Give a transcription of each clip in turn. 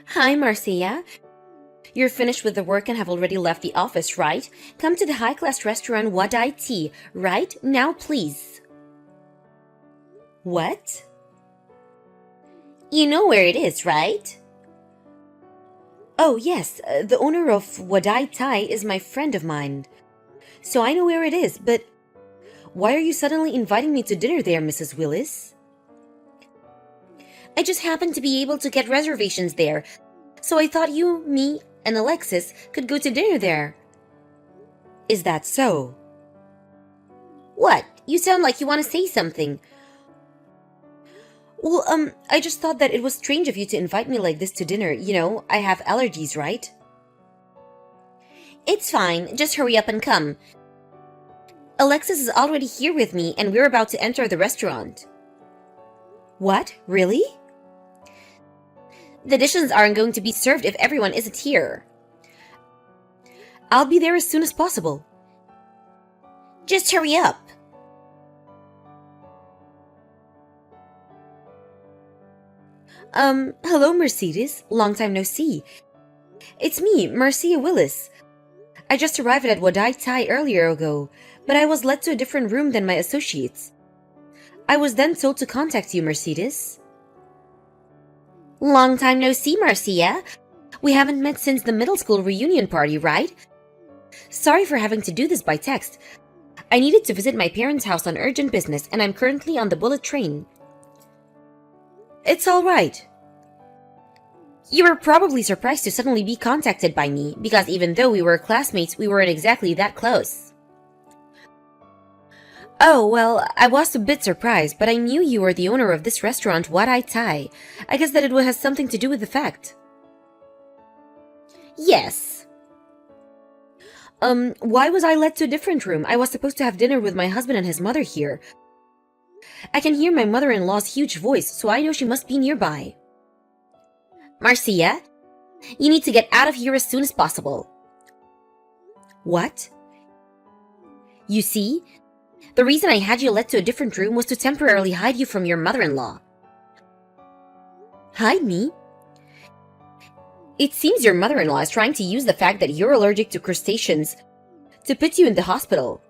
Hi, Marcia. You're finished with the work and have already left the office, right? Come to the high-class restaurant Wadai Tea right now, please. What? You know where it is, right? Oh, yes. The owner of Wadai Thai is my friend of mine. So I know where it is, but why are you suddenly inviting me to dinner there, Mrs. Willis? I just happened to be able to get reservations there, so I thought you, me, and Alexis could go to dinner there. Is that so? What? You sound like you want to say something. Well, I just thought that it was strange of you to invite me like this to dinner. You know, I have allergies, right? It's fine. Just hurry up and come. Alexis is already here with me, and we're about to enter the restaurant. What? Really? The dishes aren't going to be served if everyone isn't here. I'll be there as soon as possible. Just hurry up. Hello, Mercedes. Long time no see. It's me, Marcia Willis. I just arrived at Wadai Thai earlier ago, but I was led to a different room than my associates. I was then told to contact you, Mercedes. Long time no see, Marcia. We haven't met since the middle school reunion party, right? Sorry for having to do this by text. I needed to visit my parents' house on urgent business, and I'm currently on the bullet train. It's all right. You were probably surprised to suddenly be contacted by me, because even though we were classmates, we weren't exactly that close. Oh, well, I was a bit surprised, but I knew you were the owner of this restaurant, Wadai Thai. I guess that it has something to do with the fact. Yes. Why was I led to a different room? I was supposed to have dinner with my husband and his mother here. I can hear my mother-in-law's huge voice, so I know she must be nearby. Marcia, you need to get out of here as soon as possible. What? You see, the reason I had you led to a different room was to temporarily hide you from your mother-in-law. Hide me? It seems your mother-in-law is trying to use the fact that you're allergic to crustaceans to put you in the hospital.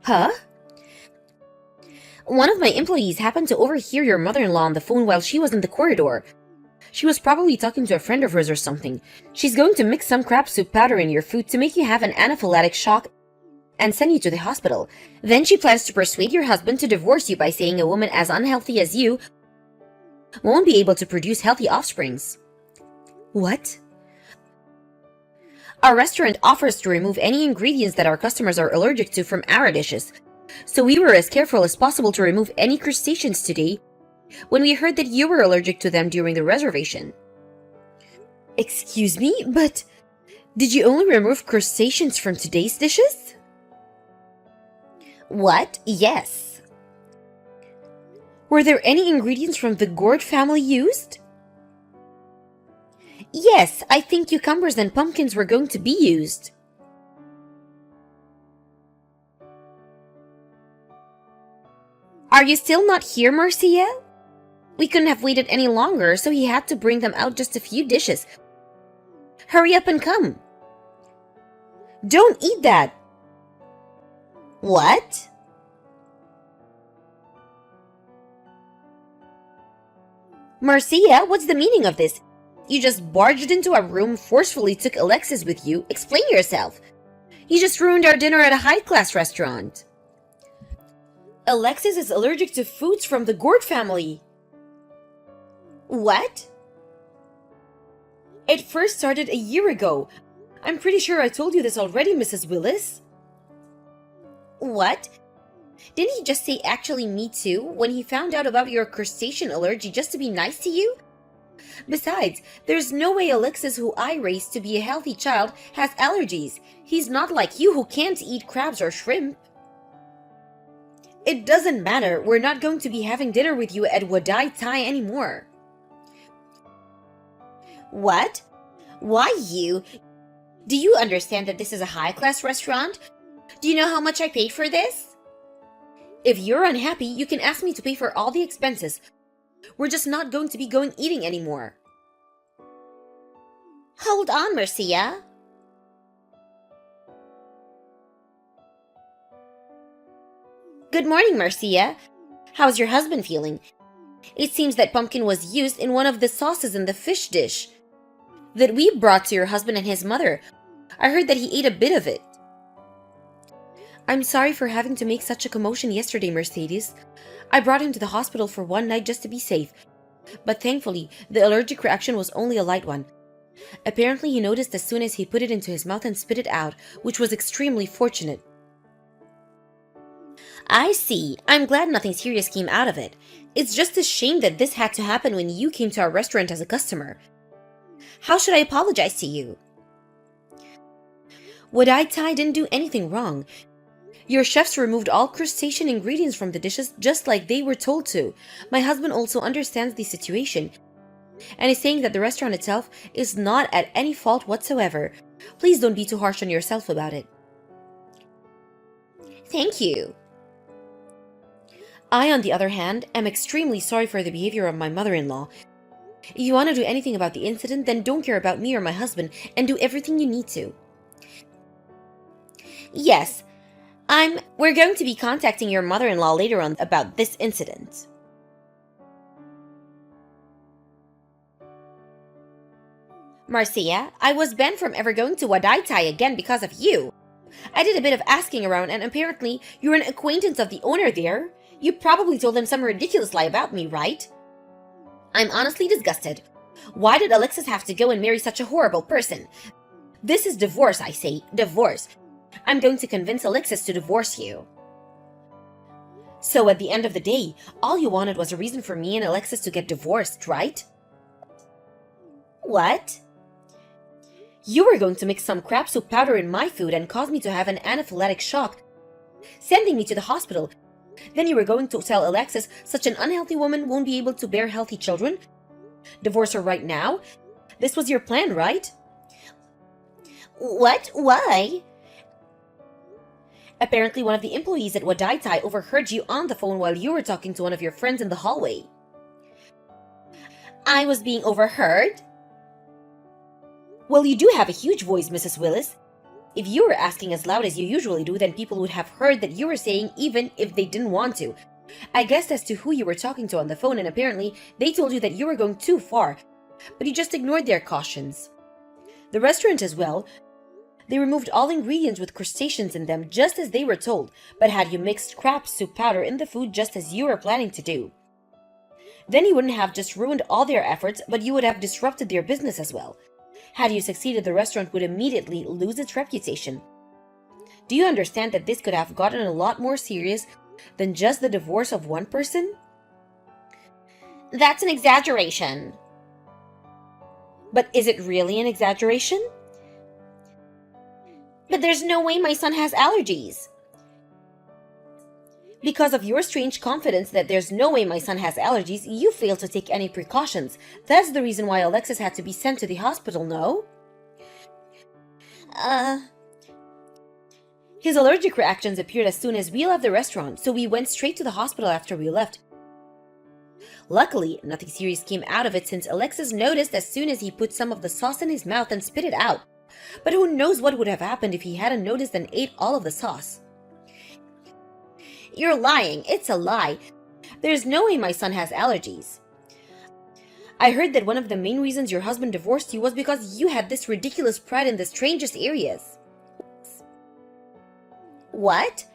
Huh? One of my employees happened to overhear your mother-in-law on the phone while she was in the corridor. She was probably talking to a friend of hers or something. She's going to mix some crab soup powder in your food to make you have an anaphylactic shock and send you to the hospital. Then she plans to persuade your husband to divorce you by saying a woman as unhealthy as you won't be able to produce healthy offsprings. What? Our restaurant offers to remove any ingredients that our customers are allergic to from our dishes. So we were as careful as possible to remove any crustaceans today when we heard that you were allergic to them during the reservation. Excuse me, but did you only remove crustaceans from today's dishes? What? Yes. Were there any ingredients from the gourd family used? Yes, I think cucumbers and pumpkins were going to be used. Are you still not here, Marcia? We couldn't have waited any longer, so he had to bring them out just a few dishes. Hurry up and come. Don't eat that. What? Marcia, what's the meaning of this? You just barged into our room, forcefully took Alexis with you. Explain yourself. You just ruined our dinner at a high-class restaurant. Alexis is allergic to foods from the gourd family. What? It first started a year ago. I'm pretty sure I told you this already, Mrs. Willis. What? Didn't he just say actually me too when he found out about your crustacean allergy just to be nice to you? Besides, there's no way Alexis, who I raised to be a healthy child, has allergies. He's not like you who can't eat crabs or shrimp. It doesn't matter. We're not going to be having dinner with you at Wadai Thai anymore. What? Why you? Do you understand that this is a high-class restaurant? Do you know how much I paid for this? If you're unhappy, you can ask me to pay for all the expenses. We're just not going to be going eating anymore. Hold on, Marcia. Good morning, Marcia. How's your husband feeling? It seems that pumpkin was used in one of the sauces in the fish dish that we brought to your husband and his mother. I heard that he ate a bit of it. I'm sorry for having to make such a commotion yesterday, Mercedes. I brought him to the hospital for one night just to be safe. But thankfully, the allergic reaction was only a light one. Apparently, he noticed as soon as he put it into his mouth and spit it out, which was extremely fortunate. I see. I'm glad nothing serious came out of it. It's just a shame that this had to happen when you came to our restaurant as a customer. How should I apologize to you? Wadai didn't do anything wrong. Your chefs removed all crustacean ingredients from the dishes just like they were told to. My husband also understands the situation and is saying that the restaurant itself is not at any fault whatsoever. Please don't be too harsh on yourself about it. Thank you. I, on the other hand, am extremely sorry for the behavior of my mother-in-law. If you want to do anything about the incident, then don't care about me or my husband and do everything you need to. Yes, we're going to be contacting your mother-in-law later on about this incident. Marcia, I was banned from ever going to Wadai again because of you. I did a bit of asking around and apparently you're an acquaintance of the owner there. You probably told him some ridiculous lie about me, right? I'm honestly disgusted. Why did Alexis have to go and marry such a horrible person? This is divorce, I say. Divorce. I'm going to convince Alexis to divorce you. So at the end of the day, all you wanted was a reason for me and Alexis to get divorced, right? What? You were going to mix some crab soup powder in my food and cause me to have an anaphylactic shock, sending me to the hospital. Then you were going to tell Alexis such an unhealthy woman won't be able to bear healthy children? Divorce her right now? This was your plan, right? What? Why? Apparently one of the employees at Wadai overheard you on the phone while you were talking to one of your friends in the hallway. I was being overheard? Well, you do have a huge voice, Mrs. Willis. If you were asking as loud as you usually do, then people would have heard that you were saying even if they didn't want to. I guessed as to who you were talking to on the phone, and apparently they told you that you were going too far, but you just ignored their cautions. The restaurant as well. They removed all ingredients with crustaceans in them just as they were told, but had you mixed crab soup powder in the food just as you were planning to do. Then you wouldn't have just ruined all their efforts, but you would have disrupted their business as well. Had you succeeded, the restaurant would immediately lose its reputation. Do you understand that this could have gotten a lot more serious than just the divorce of one person? That's an exaggeration. But is it really an exaggeration? But there's no way my son has allergies. Because of your strange confidence that there's no way my son has allergies, you failed to take any precautions. That's the reason why Alexis had to be sent to the hospital, no? His allergic reactions appeared as soon as we left the restaurant, so we went straight to the hospital after we left. Luckily, nothing serious came out of it since Alexis noticed as soon as he put some of the sauce in his mouth and spit it out. But who knows what would have happened if he hadn't noticed and ate all of the sauce. You're lying. It's a lie. There's no way my son has allergies. I heard that one of the main reasons your husband divorced you was because you had this ridiculous pride in the strangest areas. What?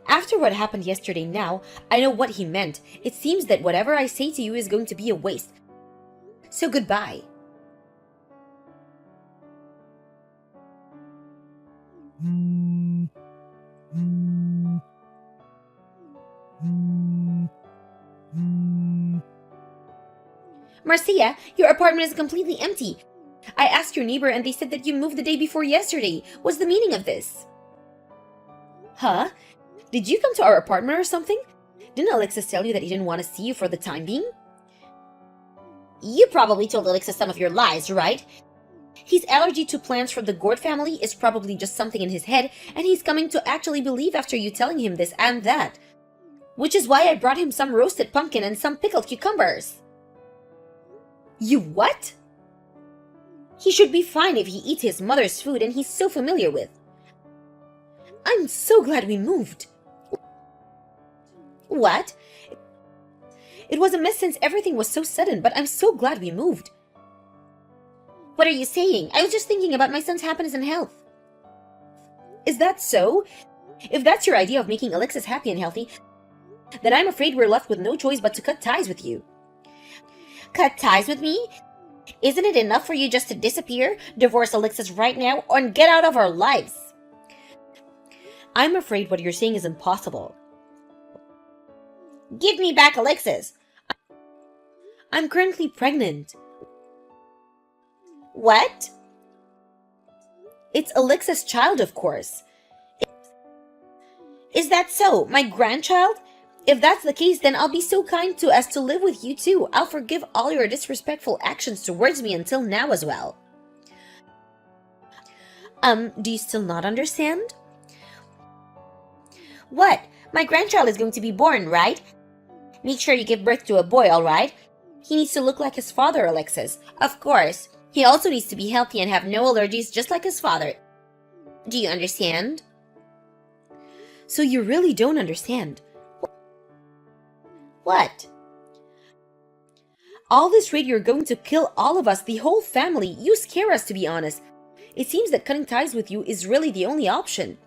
After what happened yesterday now, I know what he meant. It seems that whatever I say to you is going to be a waste. So goodbye. Marcia, your apartment is completely empty. I asked your neighbor and they said that you moved the day before yesterday. What's the meaning of this? Huh? Did you come to our apartment or something? Didn't Alexis tell you that he didn't want to see you for the time being? You probably told Alexis some of your lies, right? His allergy to plants from the gourd family is probably just something in his head, and he's coming to actually believe after you telling him this and that. Which is why I brought him some roasted pumpkin and some pickled cucumbers. You what? He should be fine if he eats his mother's food and he's so familiar with. I'm so glad we moved. What? It was a mess since everything was so sudden, but I'm so glad we moved. What are you saying? I was just thinking about my son's happiness and health. Is that so? If that's your idea of making Alexis happy and healthy, then I'm afraid we're left with no choice but to cut ties with you. Cut ties with me? Isn't it enough for you just to disappear, divorce Alexis right now, and get out of our lives? I'm afraid what you're saying is impossible. Give me back Alexis. I'm currently pregnant. What? It's Alexis' child, of course. Is that so? My grandchild? If that's the case, then I'll be so kind as to live with you too. I'll forgive all your disrespectful actions towards me until now as well. Do you still not understand? What? My grandchild is going to be born, right? Make sure you give birth to a boy, alright? He needs to look like his father, Alexis. Of course. He also needs to be healthy and have no allergies just like his father. Do you understand? So you really don't understand. What? All this rate you're going to kill all of us, the whole family. You scare us, to be honest. It seems that cutting ties with you is really the only option.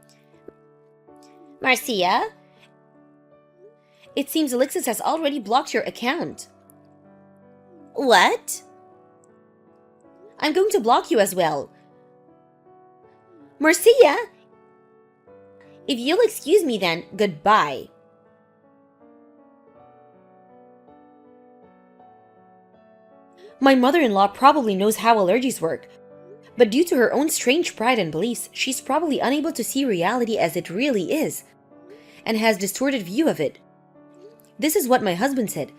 Marcia? It seems Alexis has already blocked your account. What? I'm going to block you as well. Marcia? If you'll excuse me then, goodbye. My mother-in-law probably knows how allergies work, but due to her own strange pride and beliefs, she's probably unable to see reality as it really is, and has distorted view of it. This is what my husband said.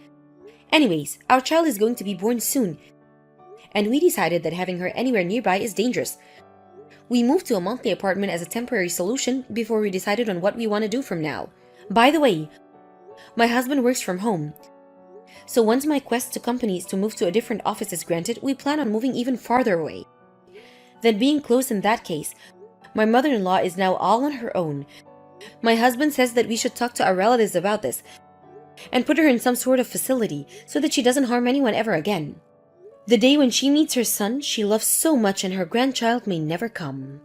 Anyways, our child is going to be born soon, and we decided that having her anywhere nearby is dangerous. We moved to a monthly apartment as a temporary solution before we decided on what we want to do from now. By the way, my husband works from home, so once my quest to companies to move to a different office is granted, we plan on moving even farther away. Then being close in that case, my mother-in-law is now all on her own. My husband says that we should talk to our relatives about this and put her in some sort of facility so that she doesn't harm anyone ever again. The day when she meets her son she loves so much and her grandchild may never come.